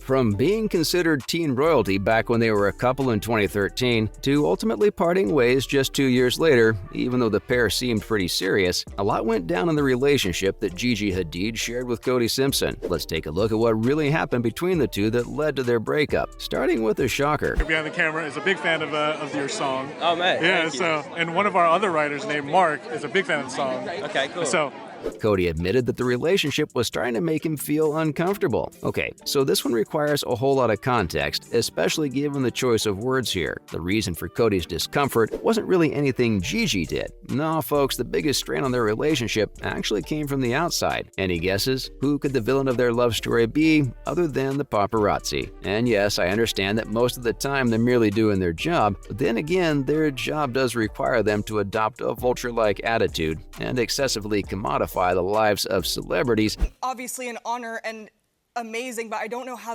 From being considered teen royalty back when they were a couple in 2013 to ultimately parting ways just 2 years later, even though the pair seemed pretty serious, a lot went down in the relationship that Gigi Hadid shared with Cody Simpson. Let's take a look at what really happened between the two that led to their breakup, starting with a shocker. Behind the camera is a big fan of your song. Oh, man. Yeah, and one of our other writers named Mark is a big fan of the song. Okay, cool. So Cody admitted that the relationship was starting to make him feel uncomfortable. Okay, so this one requires a whole lot of context, especially given the choice of words here. The reason for Cody's discomfort wasn't really anything Gigi did. No, folks, the biggest strain on their relationship actually came from the outside. Any guesses? Who could the villain of their love story be other than the paparazzi? And yes, I understand that most of the time they're merely doing their job, but then again, their job does require them to adopt a vulture-like attitude and excessively commodify the lives of celebrities. Obviously an honor and amazing, but I don't know how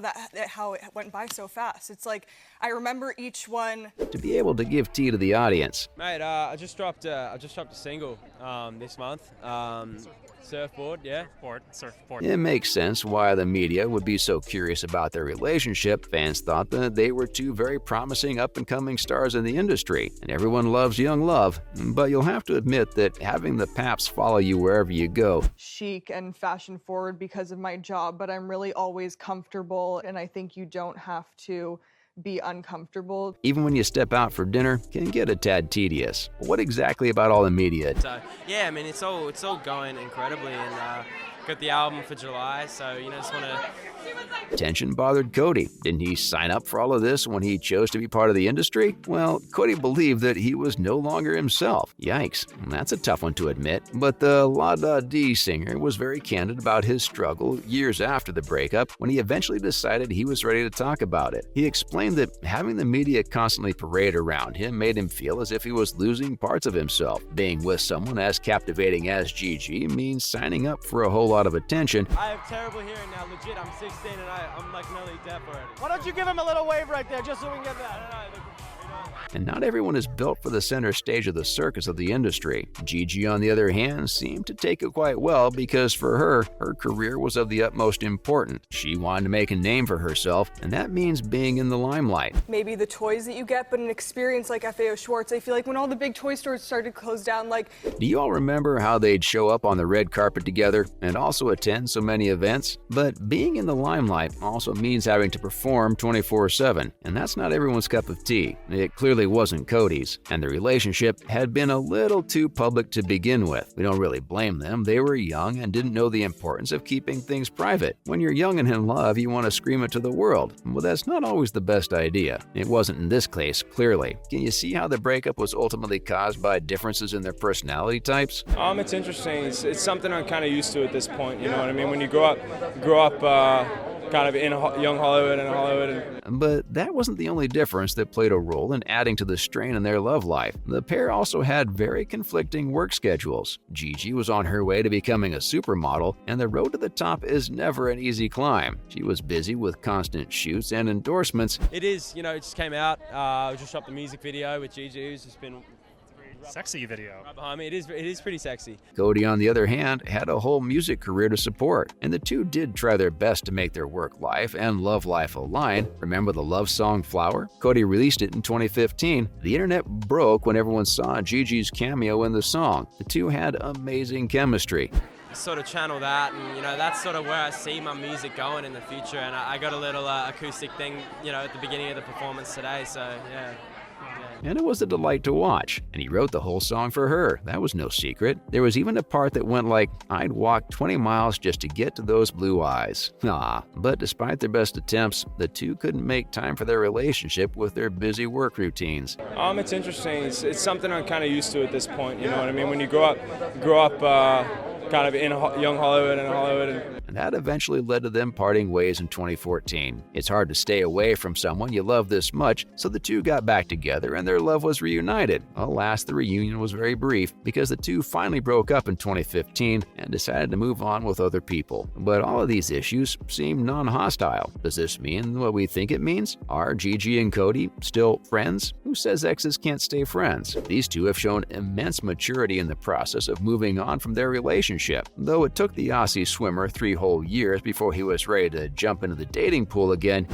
it went by so fast. It's like I remember each one. To be able to give tea to the audience. Mate, I just dropped a single this month. Surfboard, yeah. Surfboard. It makes sense why the media would be so curious about their relationship. Fans thought that they were two very promising up-and-coming stars in the industry, and everyone loves young love. But you'll have to admit that having the paps follow you wherever you go. Chic and fashion-forward because of my job, but I'm really always comfortable, and I think you don't have to be uncomfortable. Even when you step out for dinner, can get a tad tedious. What exactly about all the media? So yeah, I mean it's all going incredibly, and got the album for July, so just want to. Tension bothered Cody. Didn't he sign up for all of this when he chose to be part of the industry? Well, Cody believed that he was no longer himself. Yikes, that's a tough one to admit. But the La Da Dee singer was very candid about his struggle years after the breakup when he eventually decided he was ready to talk about it. He explained that having the media constantly parade around him made him feel as if he was losing parts of himself. Being with someone as captivating as Gigi means signing up for a whole lot of attention. I have terrible hearing now, legit. I'm 16 and I'm like nearly deaf already. Why don't you give him a little wave right there just so we can get that? And not everyone is built for the center stage of the circus of the industry. Gigi, on the other hand, seemed to take it quite well because for her career was of the utmost importance. She wanted to make a name for herself, and that means being in the limelight. Maybe the toys that you get, but an experience like FAO Schwartz, I feel like when all the big toy stores started to close down, Do you all remember how they'd show up on the red carpet together and also attend so many events? But being in the limelight also means having to perform 24/7, and that's not everyone's cup of tea. It clearly wasn't Cody's, and the relationship had been a little too public to begin with. We don't really blame them. They were young and didn't know the importance of keeping things private. When you're young and in love, you want to scream it to the world. Well, that's not always the best idea. It wasn't in this case, clearly. Can you see how the breakup was ultimately caused by differences in their personality types? It's interesting. It's something I'm kind of used to at this point. You know what I mean? When you grow up kind of in young Hollywood. But that wasn't the only difference that played a role in adding to the strain in their love life. The pair also had very conflicting work schedules. Gigi was on her way to becoming a supermodel, and the road to the top is never an easy climb. She was busy with constant shoots and endorsements. It is, it just came out. I just shot the music video with Gigi, who's just been sexy video. right behind me. It is pretty sexy. Cody, on the other hand, had a whole music career to support, and the two did try their best to make their work life and love life align. Remember the love song Flower? Cody released it in 2015. The internet broke when everyone saw Gigi's cameo in the song. The two had amazing chemistry. Sort of channel that, and that's sort of where I see my music going in the future. And I got a little acoustic thing, at the beginning of the performance today. So yeah. And it was a delight to watch. And he wrote the whole song for her. That was no secret. There was even a part that went like, "I'd walk 20 miles just to get to those blue eyes." But despite their best attempts, the two couldn't make time for their relationship with their busy work routines. It's interesting. It's something I'm kind of used to at this point. You know what I mean? When you grow up kind of in young Hollywood. And that eventually led to them parting ways in 2014. It's hard to stay away from someone you love this much, so the two got back together and their love was reunited. Alas, the reunion was very brief because the two finally broke up in 2015 and decided to move on with other people. But all of these issues seem non-hostile. Does this mean what we think it means? Are Gigi and Cody still friends? Who says exes can't stay friends? These two have shown immense maturity in the process of moving on from their relationship. Though it took the Aussie swimmer 3 whole years before he was ready to jump into the dating pool again.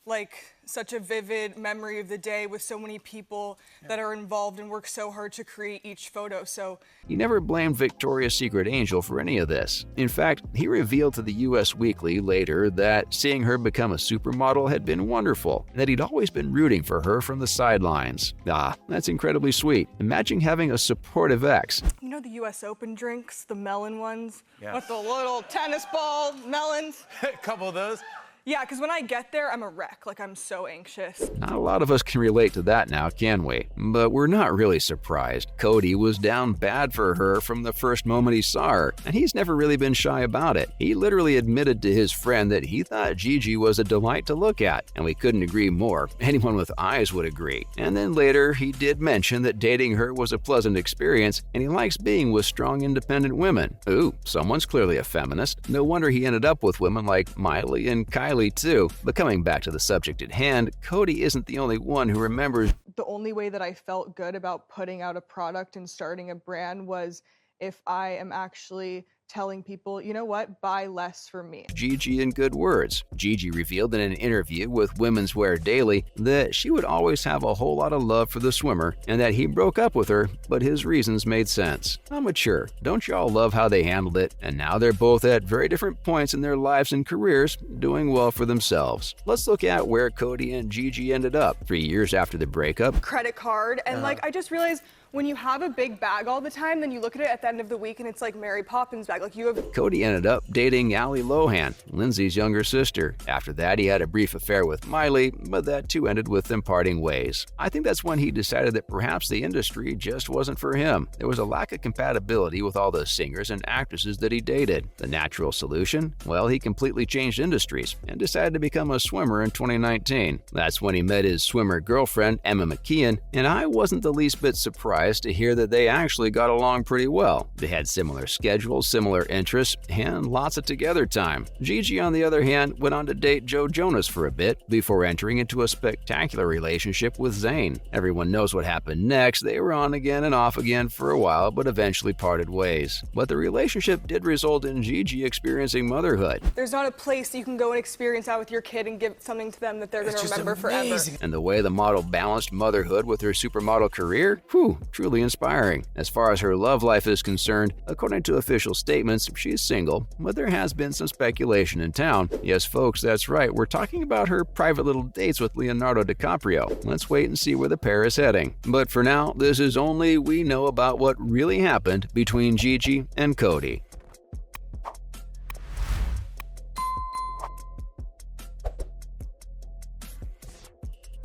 Like, such a vivid memory of the day with so many people that are involved and work so hard to create each photo. So He never blamed Victoria's Secret Angel for any of this. In fact, he revealed to the US Weekly later that seeing her become a supermodel had been wonderful, and that he'd always been rooting for her from the sidelines. Ah, that's incredibly sweet. Imagine having a supportive ex. you know the US Open drinks, the melon ones? Yeah. With the little tennis ball melons? A couple of those. Yeah, because when I get there, I'm a wreck. Like, I'm so anxious. Not a lot of us can relate to that now, can we? But we're not really surprised. Cody was down bad for her from the first moment he saw her, and he's never really been shy about it. He literally admitted to his friend that he thought Gigi was a delight to look at, and we couldn't agree more. Anyone with eyes would agree. And then later, he did mention that dating her was a pleasant experience, and he likes being with strong, independent women. Ooh, someone's clearly a feminist. No wonder he ended up with women like Miley and Kylie too. But coming back to the subject at hand, Cody isn't the only one who remembers. The only way that I felt good about putting out a product and starting a brand was if I am actually telling people, you know what, buy less from me. Gigi in good words. Gigi revealed in an interview with Women's Wear Daily that she would always have a whole lot of love for the swimmer and that he broke up with her, but his reasons made sense. How mature. Don't y'all love how they handled it? And now they're both at very different points in their lives and careers, doing well for themselves. Let's look at where Cody and Gigi ended up 3 years after the breakup. Credit card, and like, I just realized when you have a big bag all the time, then you look at it at the end of the week and it's like Mary Poppins bag. Like, you have. Cody ended up dating Ali Lohan, Lindsay's younger sister. After that, he had a brief affair with Miley, but that too ended with them parting ways. I think that's when he decided that perhaps the industry just wasn't for him. There was a lack of compatibility with all the singers and actresses that he dated. The natural solution? Well, he completely changed industries and decided to become a swimmer in 2019. That's when he met his swimmer girlfriend, Emma McKeon, and I wasn't the least bit surprised to hear that they actually got along pretty well. They had similar schedules, similar interests, and lots of together time. Gigi, on the other hand, went on to date Joe Jonas for a bit before entering into a spectacular relationship with Zayn. Everyone knows what happened next. They were on again and off again for a while, but eventually parted ways. But the relationship did result in Gigi experiencing motherhood. There's not a place you can go and experience out with your kid and give something to them that they're going to remember forever. And the way the model balanced motherhood with her supermodel career, truly inspiring. As far as her love life is concerned, according to official statements, she's single, but there has been some speculation in town. Yes, folks, that's right. We're talking about her private little dates with Leonardo DiCaprio. Let's wait and see where the pair is heading. But for now, this is only we know about what really happened between Gigi and Cody.